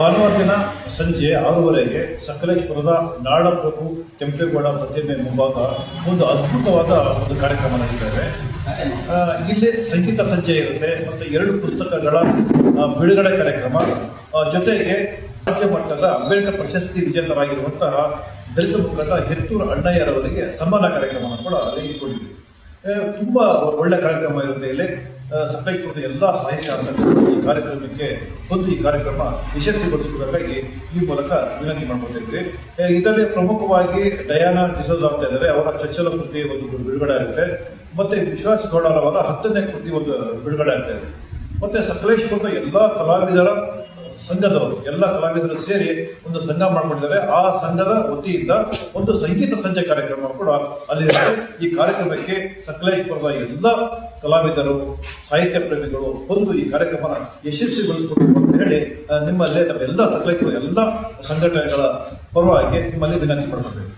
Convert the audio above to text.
ಭಾನುವಾರ ದಿನ ಸಂಜೆ 6:30ಗೆ ಸಕಲೇಶ್ಪುರದ ನಾಡಪ್ರಭು ಕೆಂಪೇಗೌಡ ಪ್ರತಿಮೆ ಮುಂಭಾಗ ಒಂದು ಅದ್ಭುತವಾದ ಒಂದು ಕಾರ್ಯಕ್ರಮ ನಡೆಸಿದ್ದೇವೆ. ಇಲ್ಲಿ ಸಂಗೀತ ಸಂಜೆ ಇರುತ್ತೆ ಮತ್ತು 2 ಪುಸ್ತಕಗಳ ಬಿಡುಗಡೆ ಕಾರ್ಯಕ್ರಮ, ಜೊತೆಗೆ ರಾಜ್ಯ ಮಟ್ಟದ ಅಂಬೇಡ್ಕರ್ ಪ್ರಶಸ್ತಿ ವಿಜೇತರಾಗಿರುವಂತಹ ದಲಿತ ಮುಖಂಡ ಹೆತ್ತೂರು ಅಣ್ಣಯ್ಯರವರಿಗೆ ಸನ್ಮಾನ ಕಾರ್ಯಕ್ರಮ ಕೂಡ ಇಟ್ಕೊಂಡಿದ್ವಿ. ತುಂಬಾ ಒಳ್ಳೆ ಕಾರ್ಯಕ್ರಮ ಇರುತ್ತೆ. ಇಲ್ಲಿ ಸಕಲೇಶ್ಪುರದ ಎಲ್ಲ ಸಾಹಿತ್ಯ ಸಂಘಗಳು ಈ ಕಾರ್ಯಕ್ರಮಕ್ಕೆ ಬಂದು ಈ ಕಾರ್ಯಕ್ರಮ ಯಶಸ್ವಿಗೊಳಿಸಬೇಕಾಗಿ ಈ ಮೂಲಕ ವಿನಂತಿ ಮಾಡ್ಕೊತಿದ್ವಿ. ಇದರಲ್ಲಿ ಪ್ರಮುಖವಾಗಿ ಡಯಾನಾ ಡಿಸೋಜ್ ಆಗ್ತಾ ಇದ್ದಾರೆ, ಅವರ ಚಚ್ಚಲ ಕೃತಿ ಒಂದು ಬಿಡುಗಡೆ ಆಗುತ್ತೆ. ಮತ್ತೆ ವಿಶ್ವಾಸ್ ಗೌಡರವರ 10ನೇ ಕೃತಿ ಒಂದು ಬಿಡುಗಡೆ ಆಗ್ತಾ ಇದೆ. ಮತ್ತೆ ಸಕಲೇಶ್ಪುರದ ಎಲ್ಲ ಕಲಾವಿದರ ಸಂಘದವರು ಎಲ್ಲ ಕಲಾವಿದರು ಸೇರಿ ಒಂದು ಸಂಘ ಮಾಡ್ಕೊಂಡಿದ್ದಾರೆ. ಆ ಸಂಘದ ವತಿಯಿಂದ ಒಂದು ಸಂಗೀತ ಸಂಜೆ ಕಾರ್ಯಕ್ರಮ ಕೂಡ ಅಲ್ಲಿರುತ್ತೆ. ಈ ಕಾರ್ಯಕ್ರಮಕ್ಕೆ ಸಕಲೇಶ್ಪುರದ ಎಲ್ಲ ಕಲಾವಿದರು, ಸಾಹಿತ್ಯ ಪ್ರೇಮಿಗಳು ಬಂದು ಈ ಕಾರ್ಯಕ್ರಮನ ಯಶಸ್ವಿಗೊಳಿಸಬೇಕು ಅಂತ ಹೇಳಿ ನಿಮ್ಮಲ್ಲೇ ಎಲ್ಲ ಸಕಲೇಶ್ಪುರ ಎಲ್ಲ ಸಂಘಟನೆಗಳ ಪರವಾಗಿ ನಿಮ್ಮಲ್ಲಿ ವಿನಂತಿ ಮಾಡಬೇಕು.